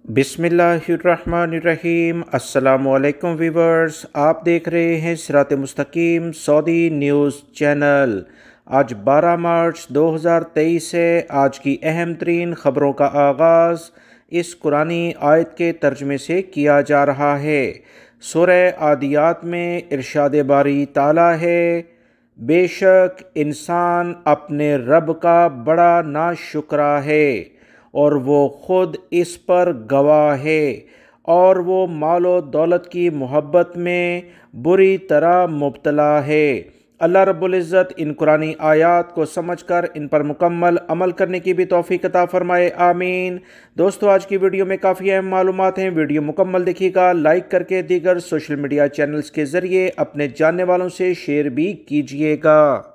बिस्मिल्लाहिर्रहमानिर्रहीम। अस्सलामुअलैकुम वीवर्स, आप देख रहे हैं सिरात मुस्तकीम सऊदी न्यूज़ चैनल। आज 12 मार्च 2023 है। आज की अहम तरीन ख़बरों का आगाज़ इस कुरानी आयत के तर्जमे से किया जा रहा है। सूरह आदियात में इरशाद बारी ताला है, बेशक इंसान अपने रब का बड़ा नाशुक्रा है और वो ख़ुद इस पर गवाह है, और वो मालो दौलत की मोहब्बत में बुरी तरह मुब्तला है। अल्लाह रब्बुल इज़्ज़त इन कुरानी आयात को समझकर इन पर मुकम्मल अमल करने की भी तौफीक अता फरमाए, आमीन। दोस्तों, आज की वीडियो में काफ़ी अहम मालूमात हैं। वीडियो मुकम्मल देखिएगा, लाइक करके दीगर सोशल मीडिया चैनल्स के ज़रिए अपने जानने वालों से शेयर भी कीजिएगा।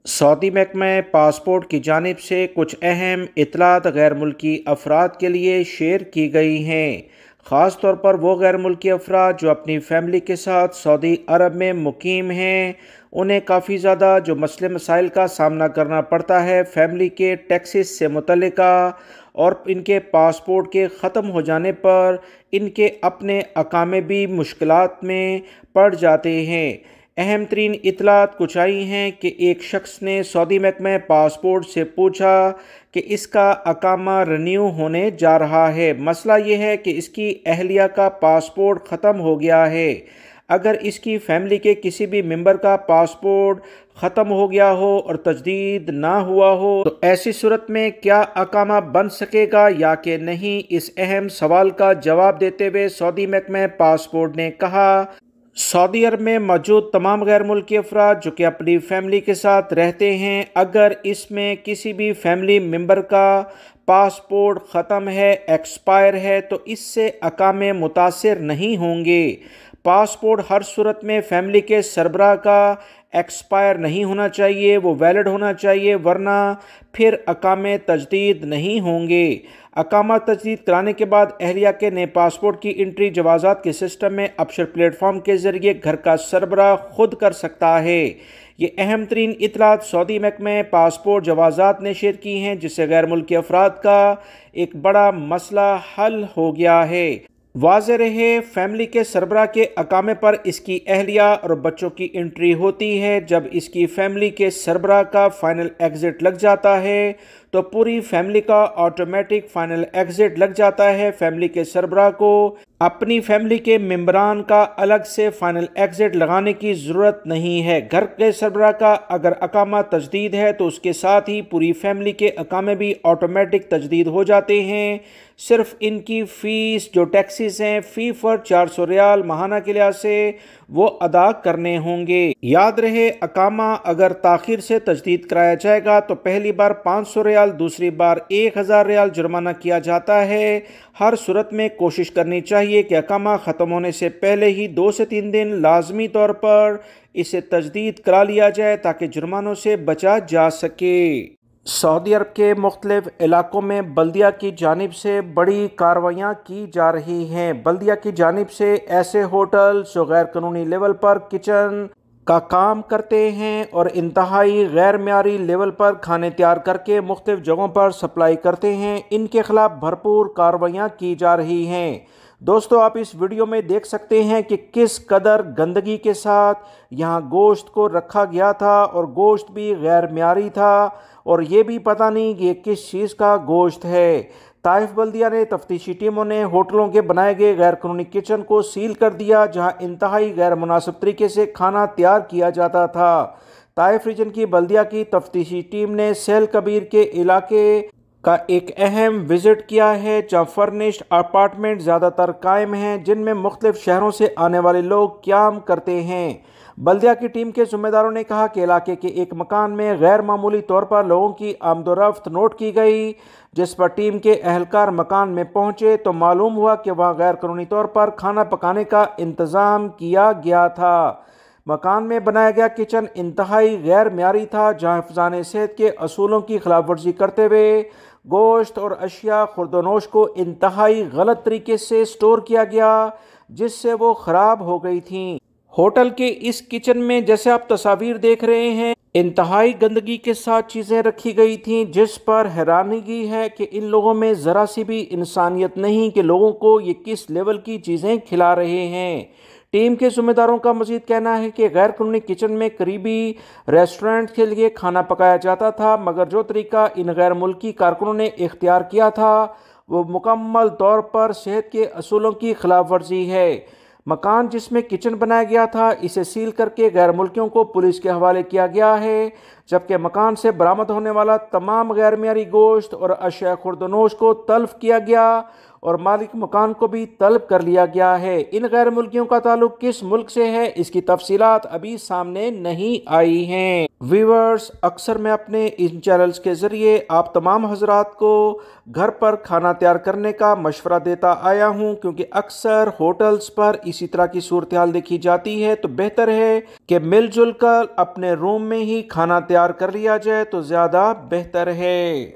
सऊदी महकमा पासपोर्ट की जानिब से कुछ अहम इत्तलात गैर मुल्की अफराद के लिए शेयर की गई हैं। ख़ास तौर पर वो गैर मुल्की अफराद जो अपनी फ़ैमिली के साथ सऊदी अरब में मुकीम हैं, उन्हें काफ़ी ज़्यादा जो मसले मसाइल का सामना करना पड़ता है फ़ैमिली के टैक्सेस से मुतल्लिका, और इनके पासपोर्ट के ख़त्म हो जाने पर इनके अपने अकामे भी मुश्किलात में पड़ जाते हैं। अहम तरीन इत्तलात कुछ आई हैं कि एक शख्स ने सऊदी महकमा पासपोर्ट से पूछा कि इसका अकामा रिन्यू होने जा रहा है। मसला ये है कि इसकी अहलिया का पासपोर्ट ख़त्म हो गया है। अगर इसकी फ़ैमिली के किसी भी मेंबर का पासपोर्ट ख़त्म हो गया हो और तजदीद ना हुआ हो तो ऐसी सूरत में क्या अकामा बन सकेगा या कि नहीं, इस अहम सवाल का जवाब देते हुए सऊदी महकमा पासपोर्ट ने कहा, सऊदी अरब में मौजूद तमाम गैर मुल्की अफराद जो कि अपनी फ़ैमिली के साथ रहते हैं, अगर इसमें किसी भी फैमिली मेम्बर का पासपोर्ट ख़त्म है, एक्सपायर है, तो इससे अकामे मुतासिर नहीं होंगे। पासपोर्ट हर सूरत में फ़ैमिली के सरबराह का एक्सपायर नहीं होना चाहिए, वो वैलिड होना चाहिए, वरना फिर अकामे तजदीद नहीं होंगे। अकामा तजदीद कराने के बाद अहलिया के नए पासपोर्ट की एंट्री जवाज़ात के सिस्टम में अबशर प्लेटफॉर्म के ज़रिए घर का सरबराह खुद कर सकता है। ये अहम तरीन इत्तलात सऊदी महकमा पासपोर्ट जवाज़ात ने शेयर की हैं, जिससे गैर मुल्की अफराद का एक बड़ा मसला हल हो गया है। वाज़ेह रहे, फैमिली के सरबराह के अकामे पर इसकी अहलिया और बच्चों की एंट्री होती है। जब इसकी फैमिली के सरबराह का फ़ाइनल एग्ज़िट लग जाता है तो पूरी फैमिली का ऑटोमेटिक फ़ाइनल एग्ज़िट लग जाता है। फैमिली के सरबराह को अपनी फैमिली के मेंबरान का अलग से फ़ाइनल एग्ज़िट लगाने की ज़रूरत नहीं है। घर के सरबराह का अगर अकामा तजदीद है तो उसके साथ ही पूरी फैमिली के अकामे भी ऑटोमेटिक तजदीद हो जाते हैं। सिर्फ इनकी फ़ीस जो टैक्सेस हैं फ़ी फर 400 रियाल माहाना के लिहाज से वो अदा करने होंगे। याद रहे, अकामा अगर ताख़ीर से तजदीद कराया जाएगा तो पहली बार 500 रियाल, दूसरी बार 1000 रियाल जुर्माना किया जाता है। हर सूरत में कोशिश करनी चाहिए कि अकामा ख़त्म होने से पहले ही 2 से 3 दिन लाजमी तौर पर इसे तजदीद करा लिया जाए ताकि जुर्मानों से बचा जा सके। सऊदी अरब के मुख्तलिफ इलाकों में बल्दिया की जानिब से बड़ी कार्रवाइयाँ की जा रही हैं। बल्दिया की जानिब से ऐसे होटल जो गैर कानूनी लेवल पर किचन का काम करते हैं और इंतहाई गैर मियारी लेवल पर खाने तैयार करके मुख्तलिफ जगहों पर सप्लाई करते हैं, इनके खिलाफ भरपूर कार्रवाइयाँ की जा रही हैं। दोस्तों, आप इस वीडियो में देख सकते हैं कि किस कदर गंदगी के साथ यहाँ गोश्त को रखा गया था और गोश्त भी गैर मियारी था, और ये भी पता नहीं कि ये किस चीज़ का गोश्त है। ताइफ बल्दिया ने तफ्तीशी टीमों ने होटलों के बनाए गए गैर कानूनी किचन को सील कर दिया, जहां इंतहाई गैर मुनासिब तरीके से खाना तैयार किया जाता था। ताइफ रीजन की बल्दिया की तफ्तीशी टीम ने सेल कबीर के इलाके का एक अहम विजिट किया है, जहाँ फर्निश्ड अपार्टमेंट ज़्यादातर कायम हैं, जिनमें मुख्तलिफ शहरों से आने वाले लोग क़याम करते हैं। बल्दिया की टीम के ज़िम्मेदारों ने कहा कि इलाके के एक मकान में गैर मामूली तौर पर लोगों की आमदोरफ्त नोट की गई, जिस पर टीम के अहलकार मकान में पहुंचे तो मालूम हुआ कि वहां गैर कानूनी तौर पर खाना पकाने का इंतज़ाम किया गया था। मकान में बनाया गया किचन इंतहाई गैर मियारी था, जहाँ हिफ़्ज़ान सेहत के असूलों की खिलाफ वर्जी करते हुए गोश्त और अशिया खुर्दनोश को इंतहाई गलत तरीके से स्टोर किया गया, जिससे वो ख़राब हो गई थी। होटल के इस किचन में जैसे आप तस्वीर देख रहे हैं, انتہائی گندگی کے ساتھ چیزیں رکھی گئی تھیں، جس پر حیرانگی ہے کہ ان لوگوں میں ذرا سی بھی انسانیت نہیں کہ لوگوں کو یہ کس لیول کی چیزیں کھلا رہے ہیں۔ ٹیم کے ذمہ داروں کا مزید کہنا ہے کہ غیر قانونی کچن میں قریبی ریسٹورنٹ کے لیے کھانا پکایا جاتا تھا، مگر جو طریقہ ان غیر ملکی کارکنوں نے اختیار کیا تھا وہ مکمل طور پر صحت کے اصولوں کی خلاف ورزی ہے۔ مکان جس میں کچن بنایا گیا تھا اسے سیل کر کے غیر ملکیوں کو پولیس کے حوالے کیا گیا ہے، جبکہ مکان سے برآمد ہونے والا تمام غیر معیاری گوشت اور اشیاء خوردونوش کو تلف کیا گیا اور مالک مکان کو بھی طلب کر لیا گیا ہے۔ ان غیر ملکیوں کا تعلق کس ملک سے ہے اس کی تفصیلات ابھی سامنے نہیں آئی ہیں۔ ویورز، اکثر میں اپنے ان چینلز کے ذریعے آپ تمام حضرات کو گھر پر کھانا تیار کرنے کا مشورہ دیتا آیا ہوں، کیونکہ اکثر ہوٹلز پر اسی طرح کی صورتحال دیکھی جاتی ہے، تو بہتر ہے کہ مل جل کر اپنے روم میں ہی کھانا تیار کر لیا جائے تو زیادہ بہتر ہے۔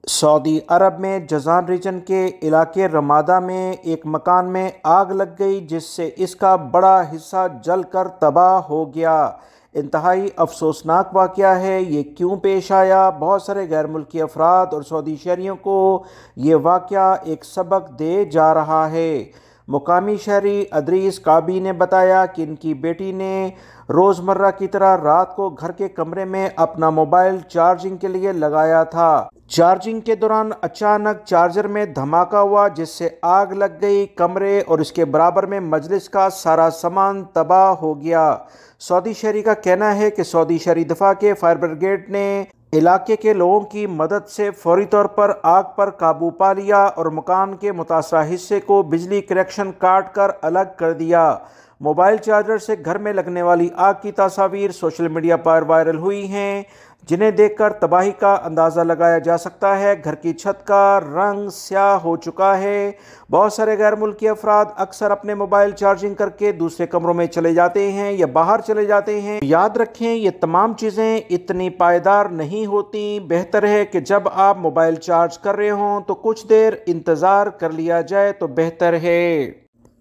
سعودی عرب میں جازان ریجن کے علاقے رمادہ میں ایک مکان میں آگ لگ گئی، جس سے اس کا بڑا حصہ جل کر تباہ ہو گیا۔ انتہائی افسوسناک واقعہ ہے۔ یہ کیوں پیش آیا؟ بہت سارے غیر ملکی افراد اور سعودی شہریوں کو یہ واقعہ ایک سبق دے جا رہا ہے۔ مقامی شہری ادریس کابی نے بتایا کہ ان کی بیٹی نے روزمرہ کی طرح رات کو گھر کے کمرے میں اپنا موبائل چارجنگ کے لیے لگایا تھا۔ چارجنگ کے دوران اچانک چارجر میں دھماکہ ہوا، جس سے آگ لگ گئی۔ کمرے اور اس کے برابر میں مجلس کا سارا سامان تباہ ہو گیا۔ سعودی شہری کا کہنا ہے کہ سعودی شہری دفاع کے فائر بریگیڈ نے علاقے کے لوگوں کی مدد سے فوری طور پر آگ پر قابو پا لیا اور مکان کے متاثرہ حصے کو بجلی کنیکشن کاٹ کر الگ کر دیا۔ موبائل چارجر سے گھر میں لگنے والی آگ کی تصاویر سوشل میڈیا پر وائرل ہوئی ہیں، جنہیں دیکھ کر تباہی کا اندازہ لگایا جا سکتا ہے۔ گھر کی چھت کا رنگ سیاہ ہو چکا ہے۔ بہت سارے غیر ملکی افراد اکثر اپنے موبائل چارجنگ کر کے دوسرے کمروں میں چلے جاتے ہیں یا باہر چلے جاتے ہیں۔ یاد رکھیں، یہ تمام چیزیں اتنی پائیدار نہیں ہوتی۔ بہتر ہے کہ جب آپ موبائل چارج کر رہے ہوں تو کچھ دیر انتظار کر لیا جائے تو بہتر ہے۔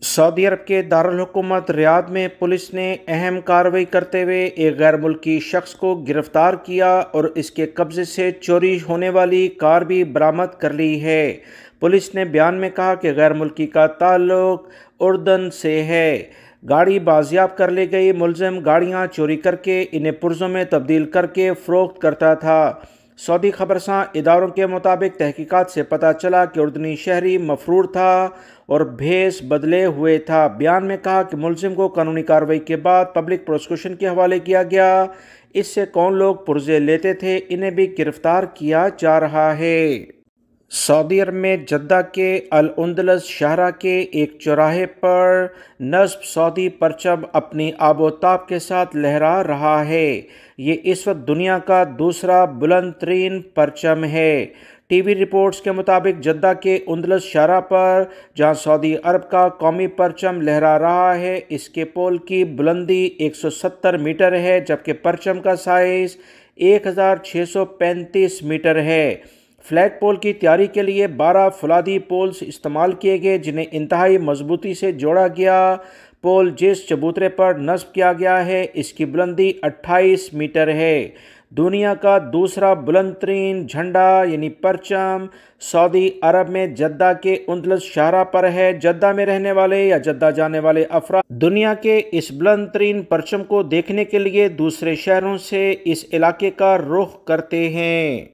سعودی عرب کے دارالحکومت ریاض میں پولیس نے اہم کارروائی کرتے ہوئے ایک غیر ملکی شخص کو گرفتار کیا اور اس کے قبضے سے چوری ہونے والی کار بھی برآمد کر لی ہے۔ پولیس نے بیان میں کہا کہ غیر ملکی کا تعلق اردن سے ہے۔ گاڑی بازیاب کر لی گئی۔ ملزم گاڑیاں چوری کر کے انہیں پرزوں میں تبدیل کر کے فروخت کرتا تھا۔ سعودی خبرساں اداروں کے مطابق تحقیقات سے پتہ چلا کہ اردنی شہری مفرور تھا اور بھیس بدلے ہوئے تھا۔ بیان میں کہا کہ ملزم کو قانونی کارروائی کے بعد پبلک پروسیکیوشن کے حوالے کیا گیا۔ اس سے کون لوگ پرزے لیتے تھے انہیں بھی گرفتار کیا جا رہا ہے۔ سعودی عرب میں جدہ کے الاندلس شاہراہ کے ایک چوراہے پر نصب سعودی پرچم اپنی آب و تاب کے ساتھ لہرا رہا ہے۔ یہ اس وقت دنیا کا دوسرا بلند ترین پرچم ہے۔ ٹی وی رپورٹس کے مطابق جدہ کے اندلس شاہراہ پر جہاں سعودی عرب کا قومی پرچم لہرا رہا ہے، اس کے پول کی بلندی 170 میٹر ہے، جبکہ پرچم کا سائز 1635 میٹر ہے۔ فلیگ پول کی تیاری کے لیے 12 فولادی پولز استعمال کیے گئے، جنہیں انتہائی مضبوطی سے جوڑا گیا۔ پول جس چبوترے پر نصب کیا گیا ہے اس کی بلندی 28 میٹر ہے۔ دنیا کا دوسرا بلند ترین جھنڈا یعنی پرچم سعودی عرب میں جدہ کے اندلس شاہراہ پر ہے۔ جدہ میں رہنے والے یا جدہ جانے والے افراد دنیا کے اس بلند ترین پرچم کو دیکھنے کے لیے دوسرے شہروں سے اس علاقے کا رخ کرتے ہیں۔